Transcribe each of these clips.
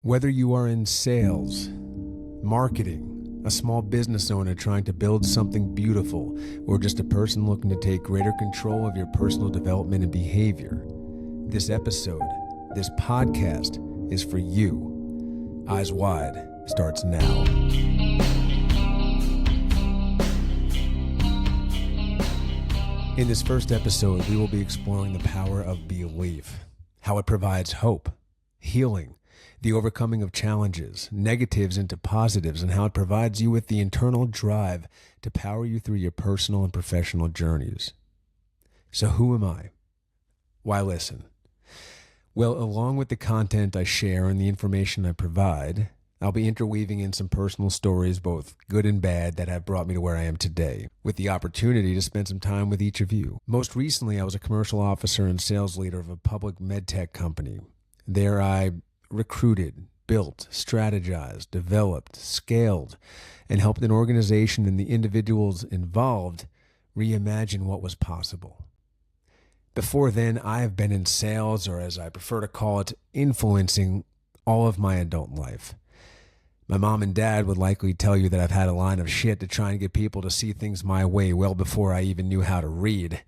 Whether you are in sales, marketing, a small business owner trying to build something beautiful, or just a person looking to take greater control of your personal development and behavior, this episode, this podcast is for you. Eyes Wide starts now. In this first episode, we will be exploring the power of belief, how it provides hope, healing, the overcoming of challenges, negatives into positives, and how it provides you with the internal drive to power you through your personal and professional journeys. So who am I? Why listen? Well, along with the content I share and the information I provide, I'll be interweaving in some personal stories, both good and bad, that have brought me to where I am today, with the opportunity to spend some time with each of you. Most recently, I was a commercial officer and sales leader of a public medtech company. There I recruited, built, strategized, developed, scaled, and helped an organization and the individuals involved reimagine what was possible. Before then, I have been in sales, or as I prefer to call it, influencing all of my adult life. My mom and dad would likely tell you that I've had a line of shit to try and get people to see things my way well before I even knew how to read.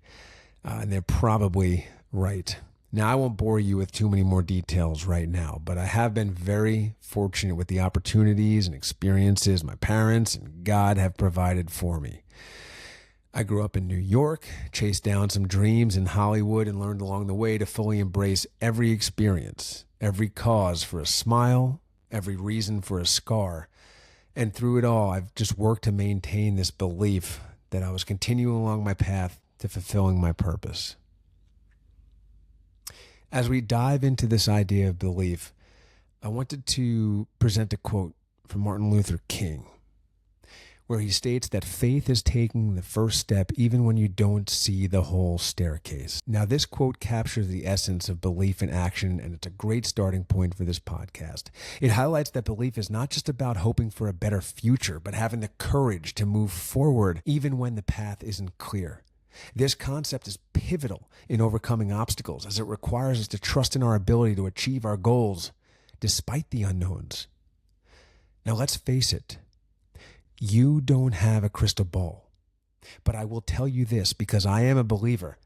And they're probably right. Now, I won't bore you with too many more details right now, but I have been very fortunate with the opportunities and experiences my parents and God have provided for me. I grew up in New York, chased down some dreams in Hollywood, and learned along the way to fully embrace every experience, every cause for a smile, every reason for a scar. And through it all, I've just worked to maintain this belief that I was continuing along my path to fulfilling my purpose. As we dive into this idea of belief, I wanted to present a quote from Martin Luther King, where he states that faith is taking the first step even when you don't see the whole staircase. Now, this quote captures the essence of belief in action, and it's a great starting point for this podcast. It highlights that belief is not just about hoping for a better future, but having the courage to move forward even when the path isn't clear. This concept is pivotal in overcoming obstacles, as it requires us to trust in our ability to achieve our goals despite the unknowns. Now, let's face it. You don't have a crystal ball, but I will tell you this because I am a believer.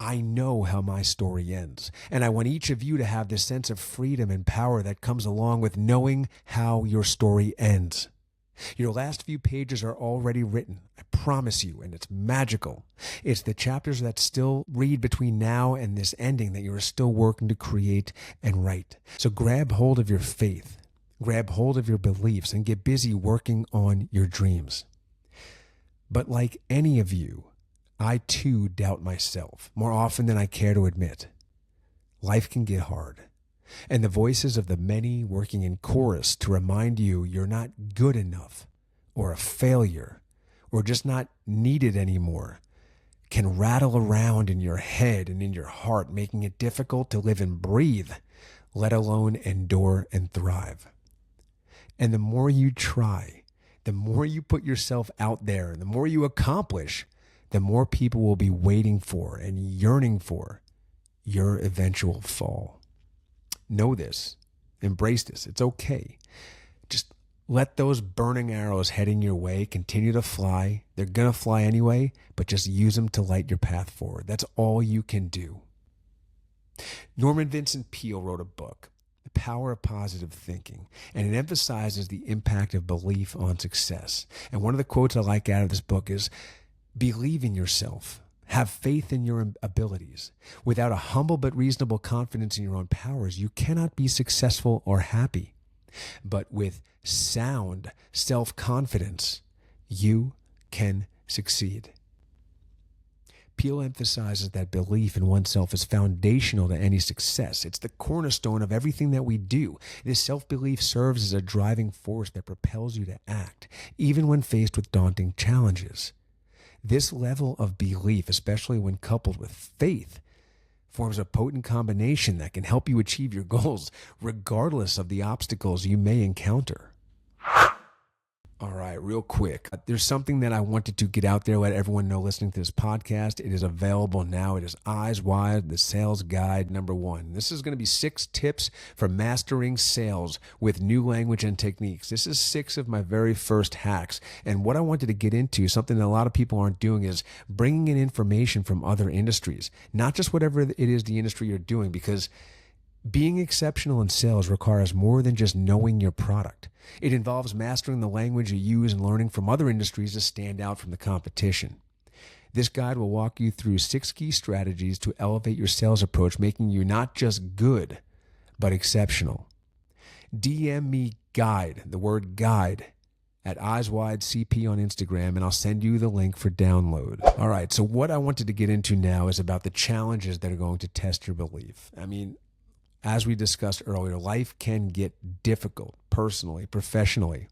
I know how my story ends, and I want each of you to have this sense of freedom and power that comes along with knowing how your story ends. Your last few pages are already written, I promise you, and it's magical. It's the chapters that still read between now and this ending that you are still working to create and write. So grab hold of your faith. Grab hold of your beliefs and get busy working on your dreams. But like any of you, I too doubt myself more often than I care to admit. Life can get hard, and the voices of the many working in chorus to remind you you're not good enough, or a failure, or just not needed anymore can rattle around in your head and in your heart, making it difficult to live and breathe, let alone endure and thrive. And the more you try, the more you put yourself out there, and the more you accomplish, the more people will be waiting for and yearning for your eventual fall. Know this. Embrace this. It's okay. Just let those burning arrows heading your way continue to fly. They're going to fly anyway, but just use them to light your path forward. That's all you can do. Norman Vincent Peale wrote a book, The Power of Positive Thinking, and it emphasizes the impact of belief on success. And one of the quotes I like out of this book is, believe in yourself. Have faith in your abilities. Without a humble but reasonable confidence in your own powers, you cannot be successful or happy. But with sound self-confidence, you can succeed. Peale emphasizes that belief in oneself is foundational to any success. It's the cornerstone of everything that we do. This self-belief serves as a driving force that propels you to act, even when faced with daunting challenges. This level of belief, especially when coupled with faith, forms a potent combination that can help you achieve your goals, regardless of the obstacles you may encounter. All right, right, real quick. There's something that I wanted to get out there, let everyone know listening to this podcast. It is available now. It is Eyes Wide, the Sales Guide #1. This is going to be 6 tips for mastering sales with new language and techniques. This is 6 of my very first hacks. And what I wanted to get into, something that a lot of people aren't doing, is bringing in information from other industries, not just whatever it is the industry you're doing, because being exceptional in sales requires more than just knowing your product. It involves mastering the language you use and learning from other industries to stand out from the competition. This guide will walk you through 6 key strategies to elevate your sales approach, making you not just good, but exceptional. DM me guide, the word guide, at EyesWideCP on Instagram, and I'll send you the link for download. All right, so what I wanted to get into now is about the challenges that are going to test your belief. I mean, as we discussed earlier, life can get difficult personally, professionally.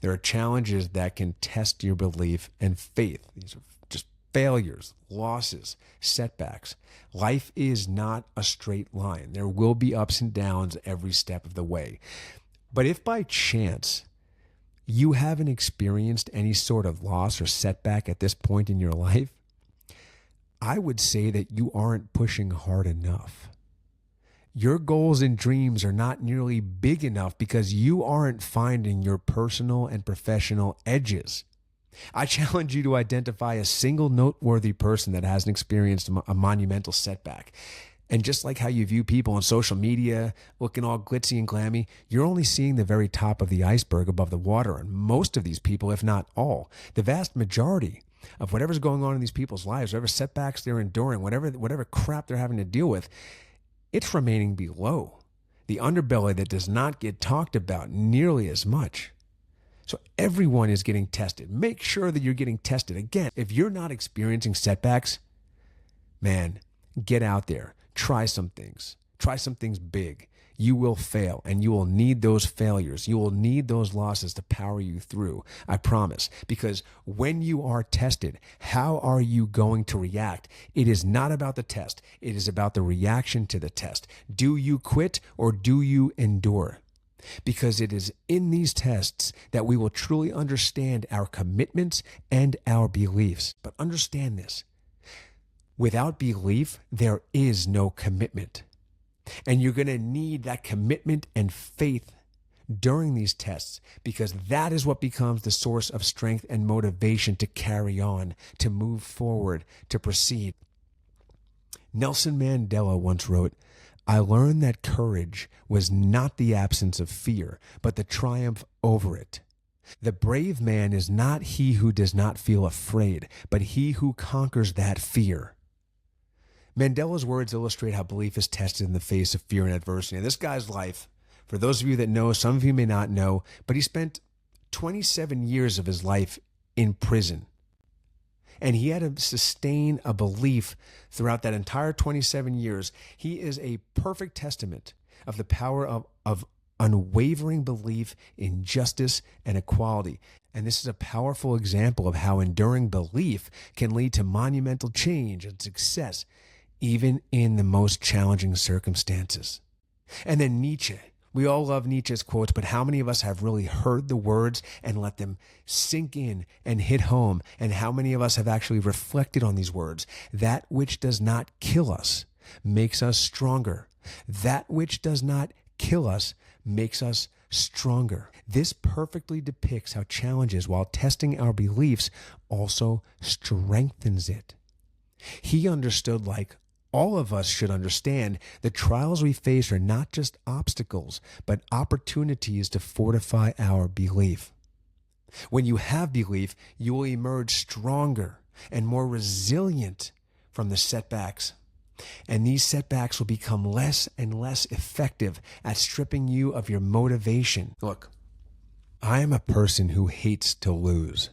There are challenges that can test your belief and faith. These are just failures, losses, setbacks. Life is not a straight line. There will be ups and downs every step of the way. But if by chance you haven't experienced any sort of loss or setback at this point in your life, I would say that you aren't pushing hard enough. Your goals and dreams are not nearly big enough because you aren't finding your personal and professional edges. I challenge you to identify a single noteworthy person that hasn't experienced a monumental setback. And just like how you view people on social media looking all glitzy and glammy, you're only seeing the very top of the iceberg above the water. And most of these people, if not all, the vast majority of whatever's going on in these people's lives, whatever setbacks they're enduring, whatever crap they're having to deal with, it's remaining below the underbelly that does not get talked about nearly as much. So everyone is getting tested. Make sure that you're getting tested. Again, if you're not experiencing setbacks, man, get out there. Try some things. Try some things big. You will fail, and you will need those failures. You will need those losses to power you through. I promise. Because when you are tested, how are you going to react? It is not about the test. It is about the reaction to the test. Do you quit or do you endure? Because it is in these tests that we will truly understand our commitments and our beliefs. But understand this. Without belief, there is no commitment. And you're going to need that commitment and faith during these tests, because that is what becomes the source of strength and motivation to carry on, to move forward, to proceed. Nelson Mandela once wrote, "I learned that courage was not the absence of fear, but the triumph over it. The brave man is not he who does not feel afraid, but he who conquers that fear." Mandela's words illustrate how belief is tested in the face of fear and adversity. And this guy's life, for those of you that know, some of you may not know, but he spent 27 years of his life in prison. And he had to sustain a belief throughout that entire 27 years. He is a perfect testament of the power of unwavering belief in justice and equality. And this is a powerful example of how enduring belief can lead to monumental change and success, even in the most challenging circumstances. And then Nietzsche. We all love Nietzsche's quotes, but how many of us have really heard the words and let them sink in and hit home? And how many of us have actually reflected on these words? That which does not kill us makes us stronger. That which does not kill us makes us stronger. This perfectly depicts how challenges, while testing our beliefs, also strengthens it. He understood, like all of us should understand, the trials we face are not just obstacles, but opportunities to fortify our belief. When you have belief, you will emerge stronger and more resilient from the setbacks. And these setbacks will become less and less effective at stripping you of your motivation. Look, I am a person who hates to lose.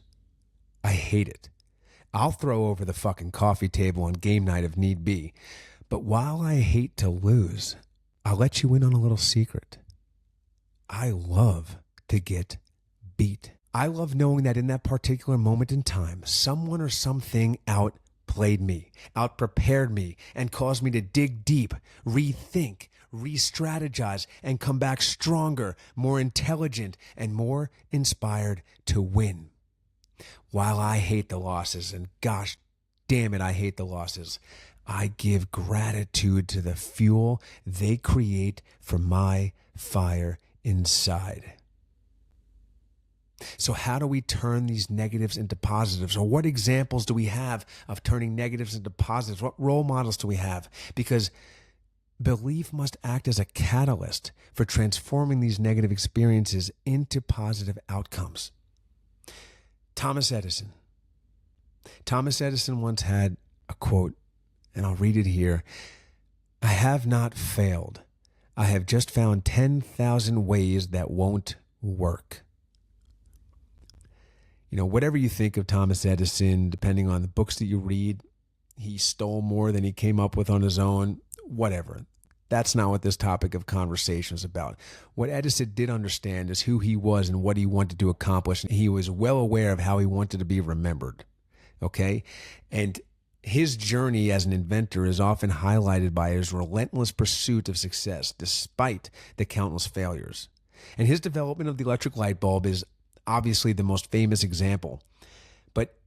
I hate it. I'll throw over the fucking coffee table on game night if need be. But while I hate to lose, I'll let you in on a little secret. I love to get beat. I love knowing that in that particular moment in time, someone or something outplayed me, outprepared me, and caused me to dig deep, rethink, re-strategize, and come back stronger, more intelligent, and more inspired to win. While I hate the losses, and gosh damn it, I hate the losses, I give gratitude to the fuel they create for my fire inside. So how do we turn these negatives into positives? Or what examples do we have of turning negatives into positives? What role models do we have? Because belief must act as a catalyst for transforming these negative experiences into positive outcomes. Thomas Edison. Thomas Edison once had a quote, and I'll read it here. "I have not failed. I have just found 10,000 ways that won't work." Whatever you think of Thomas Edison, depending on the books that you read, he stole more than he came up with on his own, whatever. That's not what this topic of conversation is about. What Edison did understand is who he was and what he wanted to accomplish. And he was well aware of how he wanted to be remembered. Okay? And his journey as an inventor is often highlighted by his relentless pursuit of success, despite the countless failures. And his development of the electric light bulb is obviously the most famous example. But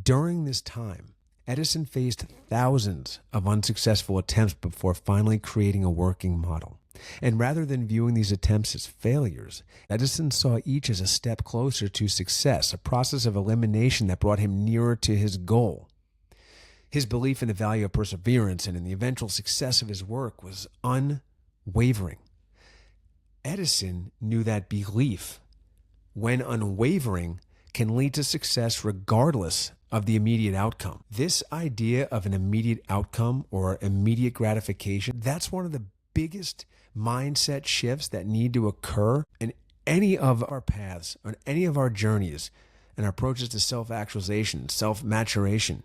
during this time, Edison faced thousands of unsuccessful attempts before finally creating a working model. And rather than viewing these attempts as failures, Edison saw each as a step closer to success, a process of elimination that brought him nearer to his goal. His belief in the value of perseverance and in the eventual success of his work was unwavering. Edison knew that belief, when unwavering, can lead to success regardless of the immediate outcome. This idea of an immediate outcome or immediate gratification, that's one of the biggest mindset shifts that need to occur in any of our paths, on any of our journeys and our approaches to self-actualization, self-maturation.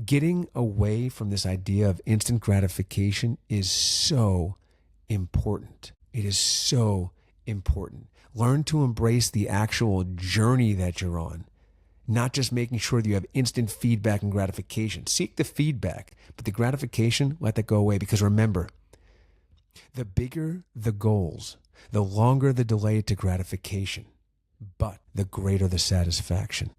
Getting away from this idea of instant gratification is so important. It is so important. Learn to embrace the actual journey that you're on, not just making sure that you have instant feedback and gratification. Seek the feedback, but the gratification, let that go away. Because remember, the bigger the goals, the longer the delay to gratification, but the greater the satisfaction.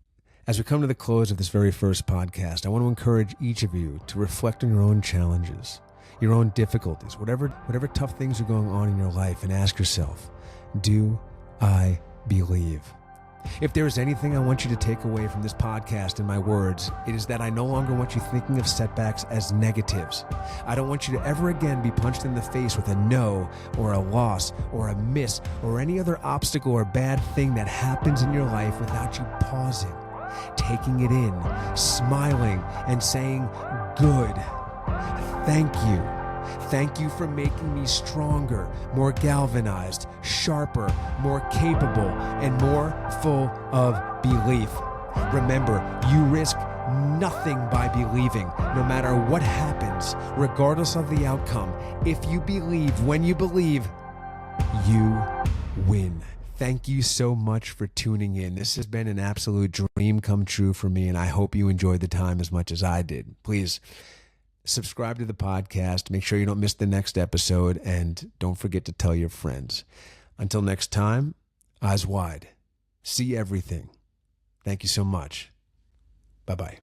As we come to the close of this very first podcast, I want to encourage each of you to reflect on your own challenges, your own difficulties, whatever tough things are going on in your life, and ask yourself, do I believe? If there is anything I want you to take away from this podcast and my words, it is that I no longer want you thinking of setbacks as negatives. I don't want you to ever again be punched in the face with a no or a loss or a miss or any other obstacle or bad thing that happens in your life without you pausing, taking it in, smiling, and saying, good. Thank you. Thank you for making me stronger, more galvanized, sharper, more capable, and more full of belief. Remember, you risk nothing by believing, no matter what happens, regardless of the outcome. If you believe, when you believe, you win. Thank you so much for tuning in. This has been an absolute dream come true for me, and I hope you enjoyed the time as much as I did. Please subscribe to the podcast. Make sure you don't miss the next episode, and don't forget to tell your friends. Until next time, eyes wide. See everything. Thank you so much. Bye-bye.